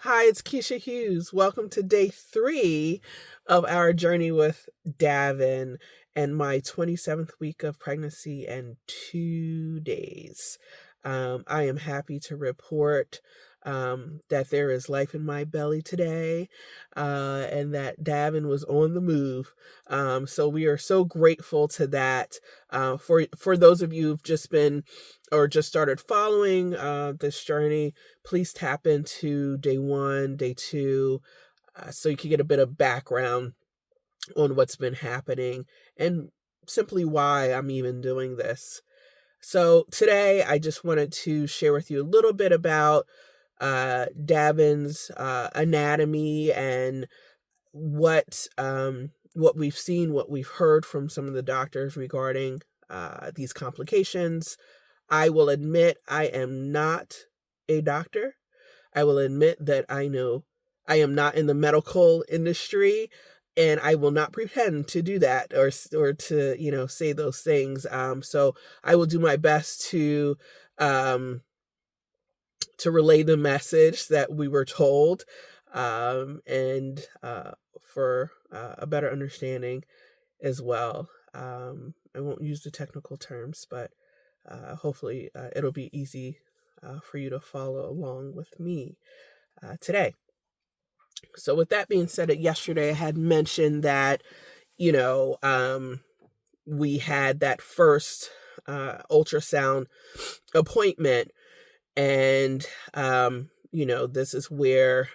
Hi, it's Keisha Hughes. Welcome to day 3 of our journey with Davin and my 27th week of pregnancy and 2 days. I am happy to report that there is life in my belly today and that Davin was on the move. So we are so grateful to that. For those of you who've just been or just started following this journey, please tap into day 1, day 2, so you can get a bit of background on what's been happening and simply why I'm even doing this. So today I just wanted to share with you a little bit about Davin's anatomy and what we've seen, what we've heard from some of the doctors regarding these complications. I will admit I am not a doctor. I will admit that I am not in the medical industry, and I will not pretend to do that or to say those things. So I will do my best um, to relay the message that we were told, and for a better understanding as well. I won't use the technical terms, but hopefully it'll be easy for you to follow along with me today. So, with that being said, yesterday I had mentioned that, you know, we had that first ultrasound appointment, and, this is where,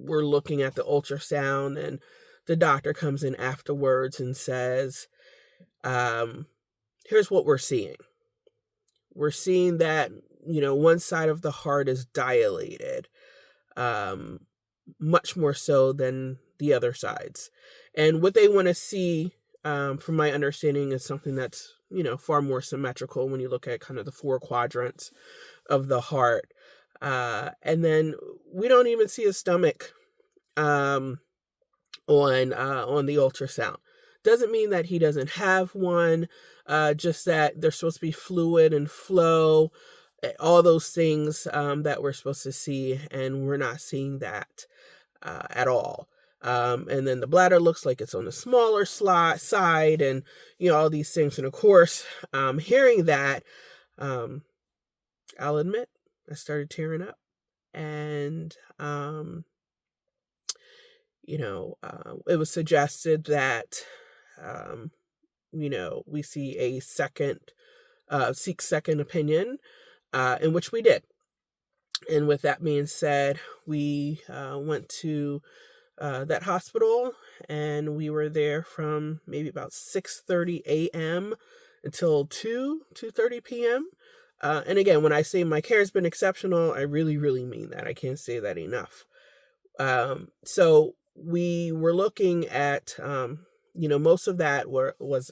we're looking at the ultrasound, and the doctor comes in afterwards and says, um, here's what we're seeing. We're seeing that, one side of the heart is dilated, um, much more so than the other sides. And what they want to see, from my understanding, is something that's, far more symmetrical when you look at kind of the 4 quadrants of the heart. And then we don't even see a stomach um, on the ultrasound. Doesn't mean that he doesn't have one, just that there's supposed to be fluid and flow, all those things that we're supposed to see, and we're not seeing that at all. And then the bladder looks like it's on the smaller side, and all these things. And of course, hearing that, um, I'll admit I started tearing up, and it was suggested that we see a seek second opinion, in which we did. And with that being said, we went to that hospital, and we were there from maybe about 6:30 a.m. until 2:30 p.m. And again, when I say my care has been exceptional, I really, really mean that. I can't say that enough. So we were looking at, most of that was,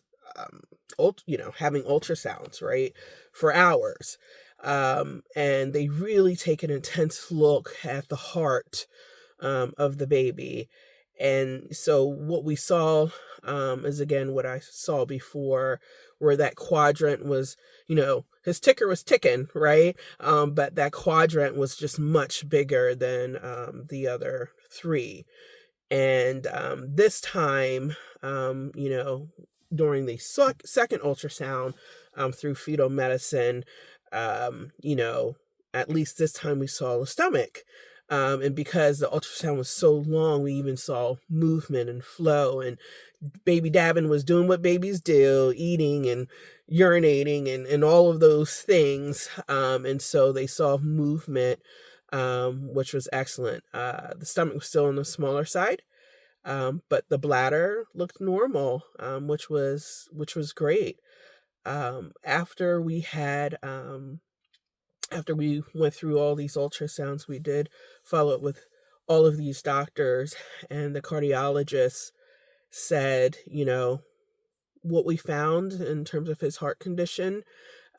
having ultrasounds, right, for hours. And they really take an intense look at the heart of the baby. And so what we saw is, again, what I saw before, where that quadrant was, his ticker was ticking, right? But that quadrant was just much bigger than the other 3. And this time, during the second ultrasound through fetal medicine, at least this time we saw the stomach. And because the ultrasound was so long, we even saw movement and flow. And baby Davin was doing what babies do, eating and urinating and all of those things. And so they saw movement, which was excellent. The stomach was still on the smaller side, but the bladder looked normal, which was great. After we had after we went through all these ultrasounds, we did follow up with all of these doctors, and the cardiologist said, what we found in terms of his heart condition.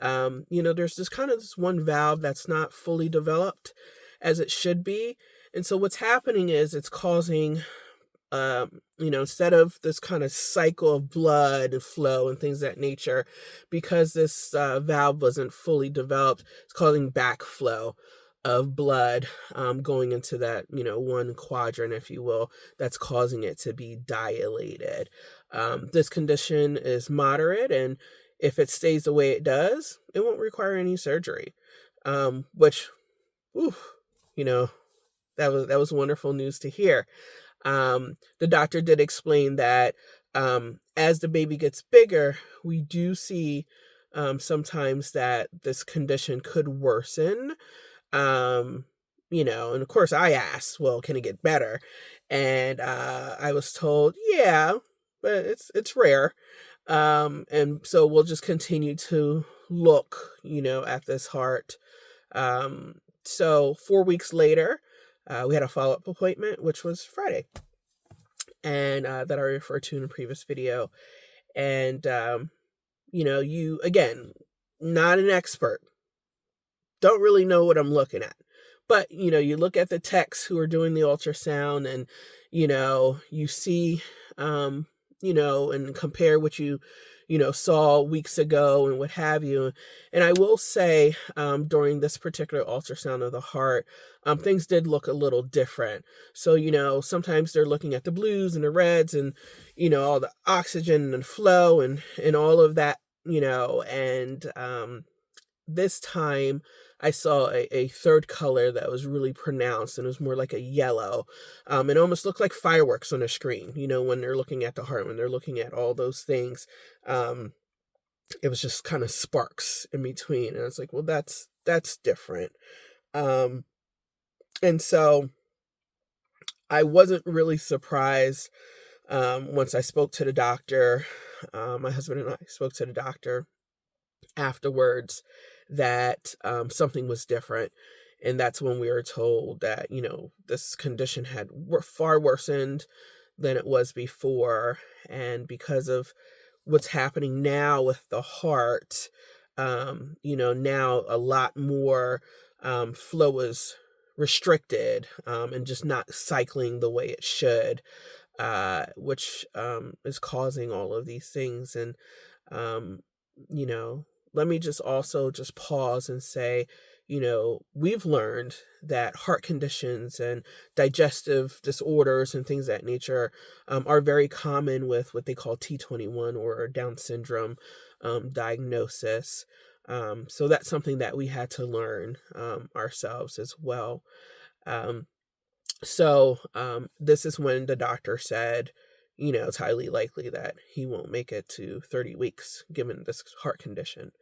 There's this one valve that's not fully developed as it should be. And so what's happening is it's causing, instead of this kind of cycle of blood and flow and things of that nature, because this valve wasn't fully developed, it's causing backflow. of blood going into that, one quadrant, if you will, that's causing it to be dilated. This condition is moderate, and if it stays the way it does, it won't require any surgery. Which, ooh, you know, that was wonderful news to hear. The doctor did explain that as the baby gets bigger, we do see sometimes that this condition could worsen. um and of course I asked, well, can it get better? And I was told, yeah, but it's rare. And so we'll just continue to look, at this heart. So 4 weeks later, we had a follow-up appointment, which was Friday, and that I referred to in a previous video. And you, again, not an expert, don't really know what I'm looking at. But, you look at the techs who are doing the ultrasound, and, you see, and compare what you saw weeks ago and what have you. And I will say, during this particular ultrasound of the heart, things did look a little different. So, sometimes they're looking at the blues and the reds and, all the oxygen and flow and all of that, and this time I saw a third color that was really pronounced, and it was more like a yellow. It almost looked like fireworks on a screen, when they're looking at the heart, when they're looking at all those things. It was just kind of sparks in between. And I was like, well, that's different. And so I wasn't really surprised once I spoke to the doctor. My husband and I spoke to the doctor afterwards that something was different. And that's when we were told that, this condition had far worsened than it was before. And because of what's happening now with the heart, now a lot more flow is restricted and just not cycling the way it should, which is causing all of these things. And, you know, let me just also just pause and say, we've learned that heart conditions and digestive disorders and things of that nature are very common with what they call T21 or Down syndrome diagnosis. So that's something that we had to learn ourselves as well. So this is when the doctor said, it's highly likely that he won't make it to 30 weeks given this heart condition.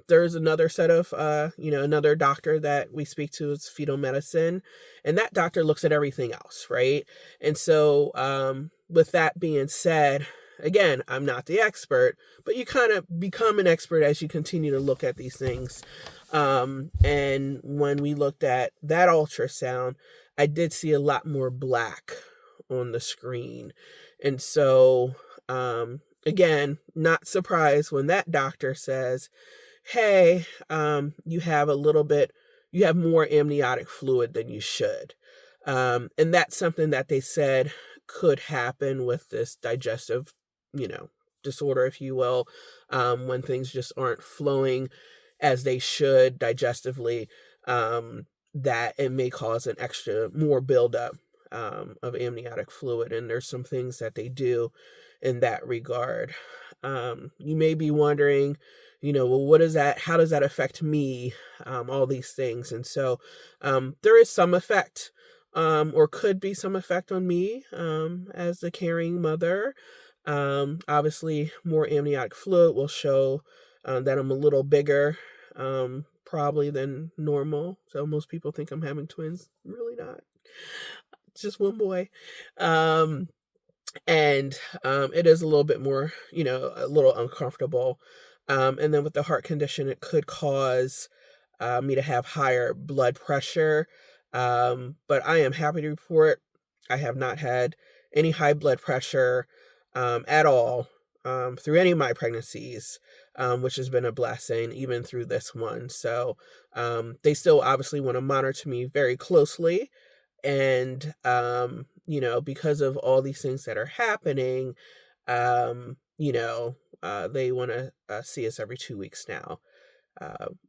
There's another set of, another doctor that we speak to is fetal medicine, and that doctor looks at everything else, right? And so with that being said, again, I'm not the expert, but you kind of become an expert as you continue to look at these things. And when we looked at that ultrasound, I did see a lot more black on the screen. And so, again, not surprised when that doctor says, hey, you have more amniotic fluid than you should. And that's something that they said could happen with this digestive, disorder, if you will, when things just aren't flowing as they should digestively, that it may cause an extra more buildup of amniotic fluid. And there's some things that they do in that regard. You may be wondering, well, what is that? How does that affect me? All these things. And so there is some effect, or could be some effect on me as the caring mother. Obviously, more amniotic fluid will show that I'm a little bigger, probably than normal. So most people think I'm having twins. I'm really not. It's just one boy. And it is a little bit more, a little uncomfortable. And then with the heart condition, it could cause me to have higher blood pressure. But I am happy to report I have not had any high blood pressure at all through any of my pregnancies, which has been a blessing, even through this one. So they still obviously want to monitor me very closely. And, because of all these things that are happening, they want to see us every 2 weeks now.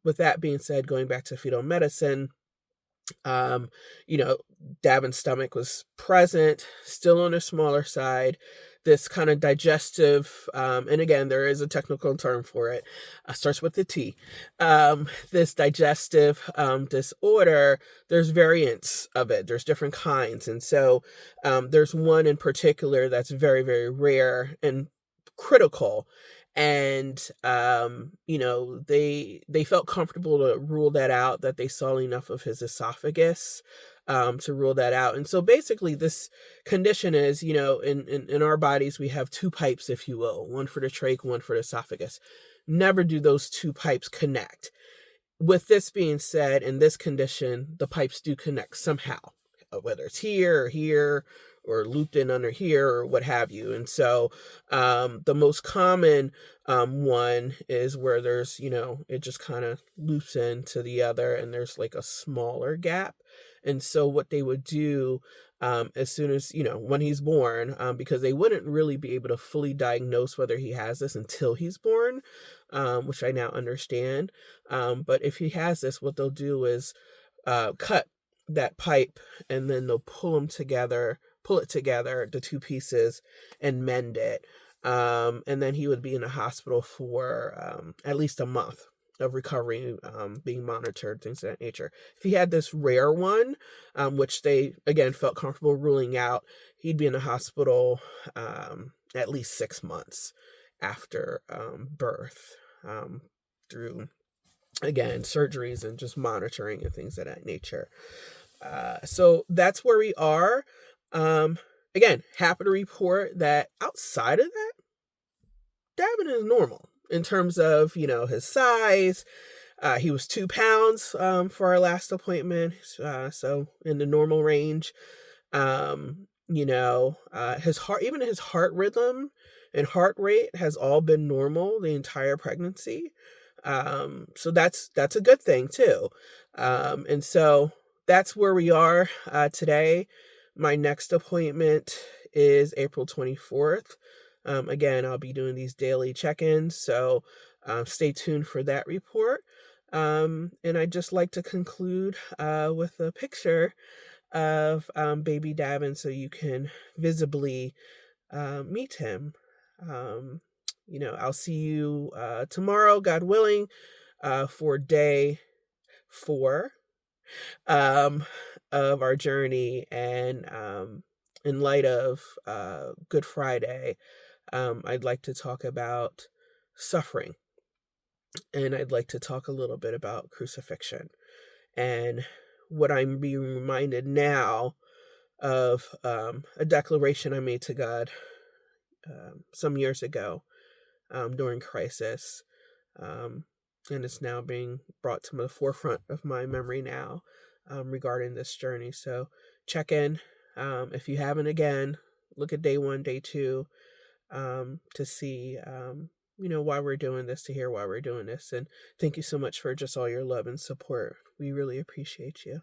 With that being said, going back to fetal medicine, Um, you know, Davin's stomach was present, still on a smaller side. This kind of digestive, and again, there is a technical term for it, starts with the T. This digestive disorder, there's variants of it, there's different kinds. And so there's one in particular that's very, very rare and critical. And they felt comfortable to rule that out, that they saw enough of his esophagus to rule that out. And so basically this condition is, in our bodies we have two pipes, if you will, one for the trach, one for the esophagus. Never do those two pipes connect. With this being said, in this condition the pipes do connect somehow, whether it's here or looped in under here or what have you. And so the most common one is where there's, it just kind of loops into the other and there's like a smaller gap. And so what they would do, as soon as, when he's born, because they wouldn't really be able to fully diagnose whether he has this until he's born, which I now understand. But if he has this, what they'll do is cut that pipe and then they'll pull it together, the two pieces, and mend it. And then he would be in the hospital for at least a month of recovery, being monitored, things of that nature. If he had this rare one, which they, again, felt comfortable ruling out, he'd be in the hospital at least 6 months after birth, through, again, surgeries and just monitoring and things of that nature. So that's where we are. Again, happy to report that outside of that, Davin is normal in terms of, his size. He was 2 pounds for our last appointment, so in the normal range. His heart rhythm and heart rate has all been normal the entire pregnancy. So that's a good thing too. And so that's where we are today. My next appointment is April 24th. Again, I'll be doing these daily check-ins, so stay tuned for that report. And I'd just like to conclude with a picture of baby Davin so you can visibly meet him. I'll see you tomorrow, God willing, for day 4 of our journey. And in light of Good Friday, I'd like to talk about suffering, and I'd like to talk a little bit about crucifixion. And what I'm being reminded now of a declaration I made to God some years ago during crisis, and it's now being brought to the forefront of my memory now, regarding this journey. So check in. If you haven't, again, look at day 1, day 2, to see, why we're doing this, to hear why we're doing this. And thank you so much for just all your love and support. We really appreciate you.